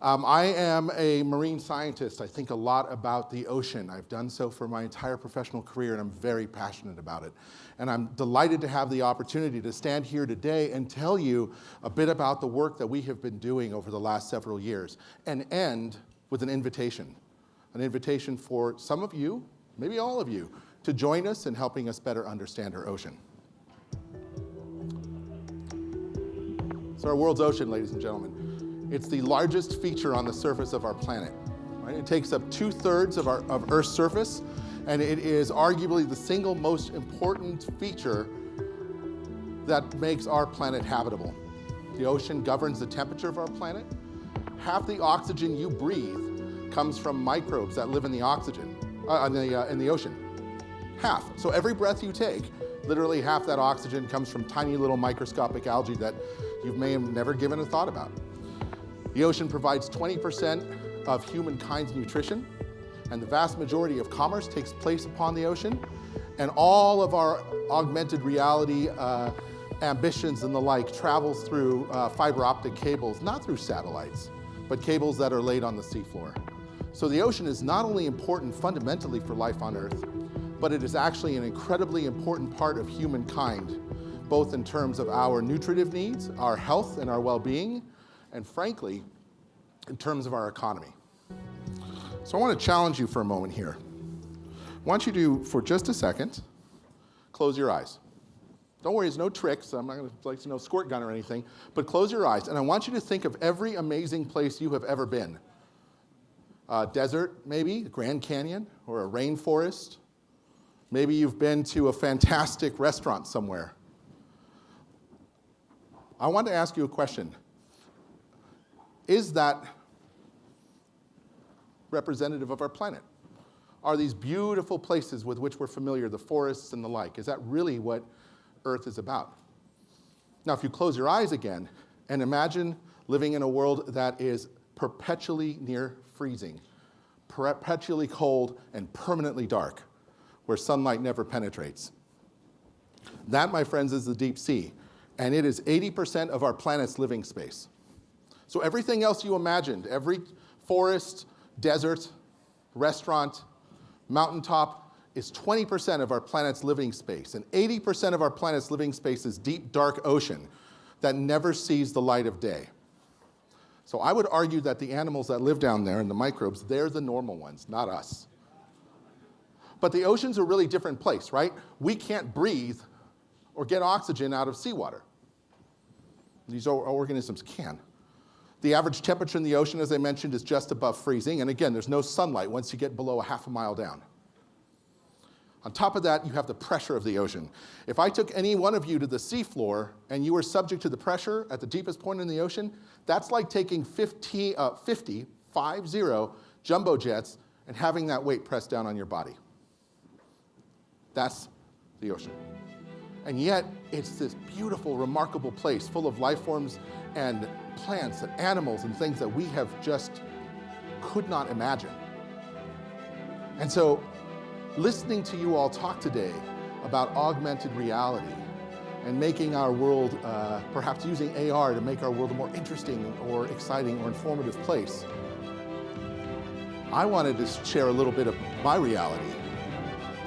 I am a marine scientist. I think a lot about the ocean. I've done so for my entire professional career, and I'm very passionate about it. And I'm delighted to have the opportunity to stand here today and tell you a bit about the work that we have been doing over the last several years, and end with an invitation for some of you, maybe all of you, to join us in helping us better understand our ocean. So our world's ocean, ladies and gentlemen. It's the largest feature on the surface of our planet. Right? It takes up 2/3 of Earth's surface, and it is arguably the single most important feature that makes our planet habitable. The ocean governs the temperature of our planet. Half the oxygen you breathe comes from microbes that live in the in the ocean. Half. So every breath you take, literally half that oxygen comes from tiny little microscopic algae that you may have never given a thought about. The ocean provides 20% of humankind's nutrition, and the vast majority of commerce takes place upon the ocean, and all of our augmented reality ambitions and the like travels through fiber optic cables, not through satellites, but cables that are laid on the seafloor. So the ocean is not only important fundamentally for life on Earth, but it is actually an incredibly important part of humankind, both in terms of our nutritive needs, our health and our well-being, and frankly, in terms of our economy. So I want to challenge you for a moment here. I want you to, for just a second, close your eyes. Don't worry, there's no tricks. I'm not going to no squirt gun or anything, but close your eyes, and I want you to think of every amazing place you have ever been. A desert, maybe, a Grand Canyon, or a rainforest. Maybe you've been to a fantastic restaurant somewhere. I want to ask you a question. Is that representative of our planet? Are these beautiful places with which we're familiar, the forests and the like, is that really what Earth is about? Now, if you close your eyes again and imagine living in a world that is perpetually near freezing, perpetually cold and permanently dark, where sunlight never penetrates. That, my friends, is the deep sea, and it is 80% of our planet's living space. So everything else you imagined, every forest, desert, restaurant, mountaintop, is 20% of our planet's living space. And 80% of our planet's living space is deep, dark ocean that never sees the light of day. So I would argue that the animals that live down there and the microbes, they're the normal ones, not us. But the ocean's a really different place, right? We can't breathe or get oxygen out of seawater. These organisms can. The average temperature in the ocean, as I mentioned, is just above freezing. And again, there's no sunlight once you get below a half a mile down. On top of that, you have the pressure of the ocean. If I took any one of you to the seafloor and you were subject to the pressure at the deepest point in the ocean, that's like taking 50 jumbo jets and having that weight pressed down on your body. That's the ocean. And yet, it's this beautiful, remarkable place full of life forms and plants and animals and things that we have just could not imagine. And so, listening to you all talk today about augmented reality and making our world, perhaps using AR to make our world a more interesting or exciting or informative place, I wanted to share a little bit of my reality,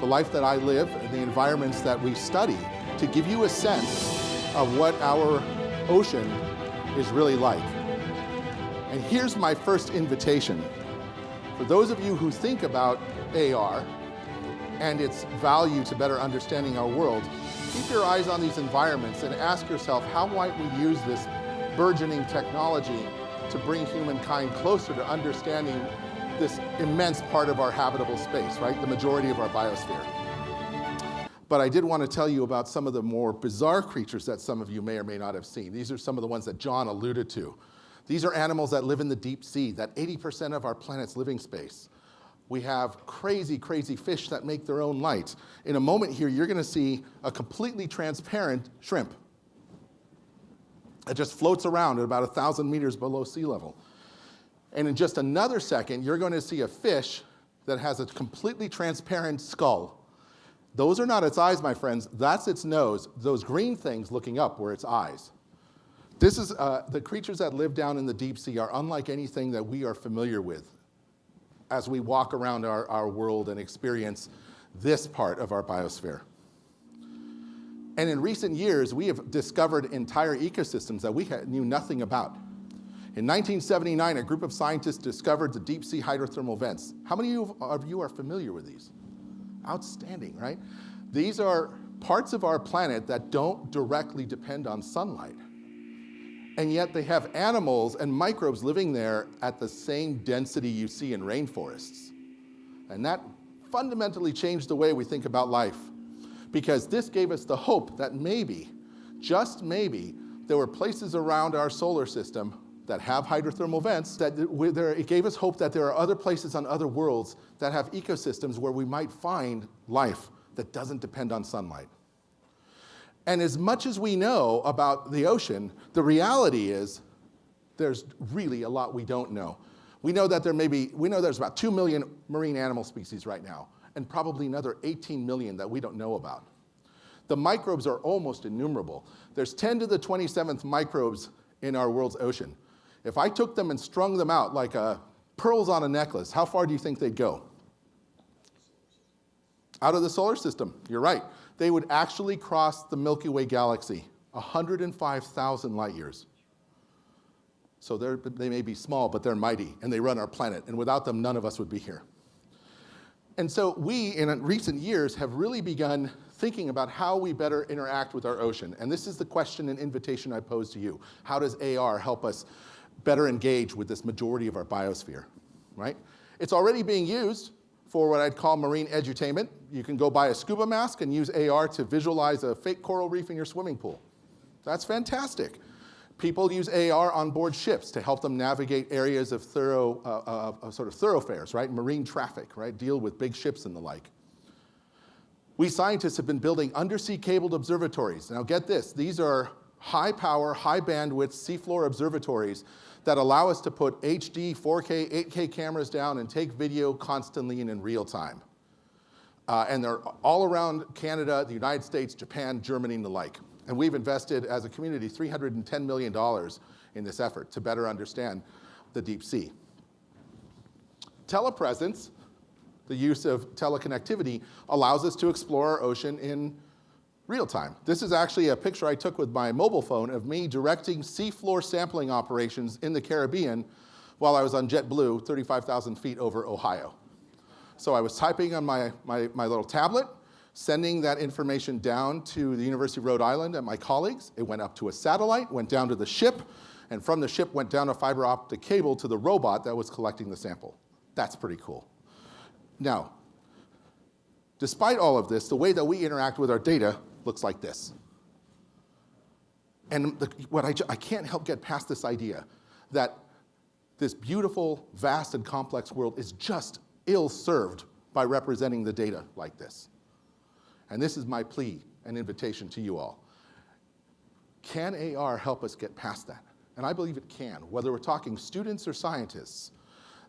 the life that I live and the environments that we study, to give you a sense of what our ocean is really like. And here's my first invitation. For those of you who think about AR and its value to better understanding our world, keep your eyes on these environments and ask yourself, how might we use this burgeoning technology to bring humankind closer to understanding this immense part of our habitable space, right? The majority of our biosphere. But I did want to tell you about some of the more bizarre creatures that some of you may or may not have seen. These are some of the ones that John alluded to. These are animals that live in the deep sea, that 80% of our planet's living space. We have crazy, crazy fish that make their own light. In a moment here, you're going to see a completely transparent shrimp. It just floats around at about 1,000 meters below sea level. And in just another second, you're going to see a fish that has a completely transparent skull. Those are not its eyes, my friends. That's its nose. Those green things looking up were its eyes. This is, the creatures that live down in the deep sea are unlike anything that we are familiar with as we walk around our world and experience this part of our biosphere. And in recent years, we have discovered entire ecosystems that we knew nothing about. In 1979, a group of scientists discovered the deep sea hydrothermal vents. How many of you are familiar with these? Outstanding, right? These are parts of our planet that don't directly depend on sunlight. And yet they have animals and microbes living there at the same density you see in rainforests. And that fundamentally changed the way we think about life, because this gave us the hope that maybe, just maybe, there were places around our solar system that have hydrothermal vents, it gave us hope that there are other places on other worlds that have ecosystems where we might find life that doesn't depend on sunlight. And as much as we know about the ocean, the reality is there's really a lot we don't know. We know that there's about 2 million marine animal species right now, and probably another 18 million that we don't know about. The microbes are almost innumerable. There's 10 to the 27th microbes in our world's ocean. If I took them and strung them out like pearls on a necklace, how far do you think they'd go? Out of the solar system, you're right. They would actually cross the Milky Way galaxy, 105,000 light years. So they may be small, but they're mighty, and they run our planet, and without them, none of us would be here. And so we, in recent years, have really begun thinking about how we better interact with our ocean. And this is the question and invitation I pose to you. How does AR help us better engage with this majority of our biosphere, right? It's already being used for what I'd call marine edutainment. You can go buy a scuba mask and use AR to visualize a fake coral reef in your swimming pool. That's fantastic. People use AR on board ships to help them navigate areas of sort of thoroughfares, right? Marine traffic, right? Deal with big ships and the like. We scientists have been building undersea cabled observatories. Now get this, these are high power, high bandwidth seafloor observatories that allow us to put HD, 4K, 8K cameras down and take video constantly and in real time. And they're all around Canada, the United States, Japan, Germany, and the like. And we've invested, as a community, $310 million in this effort to better understand the deep sea. Telepresence, the use of teleconnectivity, allows us to explore our ocean in real time. This is actually a picture I took with my mobile phone of me directing seafloor sampling operations in the Caribbean while I was on JetBlue 35,000 feet over Ohio. So I was typing on my little tablet, sending that information down to the University of Rhode Island and my colleagues. It went up to a satellite, went down to the ship, and from the ship went down a fiber optic cable to the robot that was collecting the sample. That's pretty cool. Now, despite all of this, the way that we interact with our data looks like this. And I can't help get past this idea that this beautiful, vast, and complex world is just ill-served by representing the data like this. And this is my plea and invitation to you all. Can AR help us get past that? And I believe it can, whether we're talking students or scientists.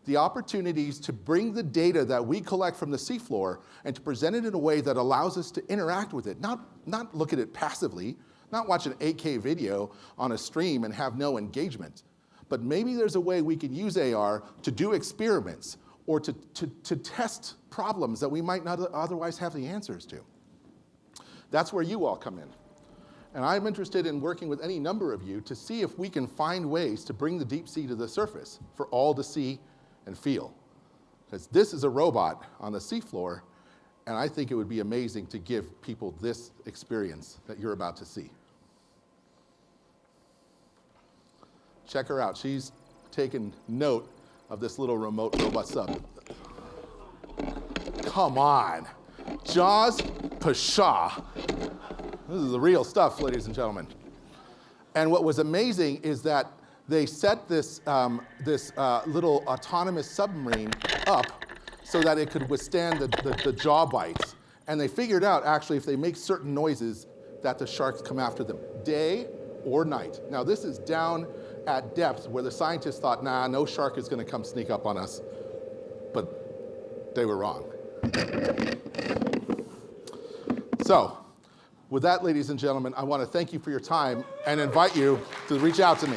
The opportunities to bring the data that we collect from the seafloor and to present it in a way that allows us to interact with it, not look at it passively, not watch an 8K video on a stream and have no engagement, but maybe there's a way we can use AR to do experiments or to test problems that we might not otherwise have the answers to. That's where you all come in. And I'm interested in working with any number of you to see if we can find ways to bring the deep sea to the surface for all to see and feel. Because this is a robot on the seafloor, and I think it would be amazing to give people this experience that you're about to see. Check her out. She's taken note of this little remote robot sub. Come on. Jaws Pshaw. This is the real stuff, ladies and gentlemen. And what was amazing is that they set this little autonomous submarine up so that it could withstand the jaw bites. And they figured out, actually, if they make certain noises, that the sharks come after them, day or night. Now, this is down at depth where the scientists thought, nah, no shark is going to come sneak up on us. But they were wrong. So, With that, ladies and gentlemen, I want to thank you for your time and invite you to reach out to me.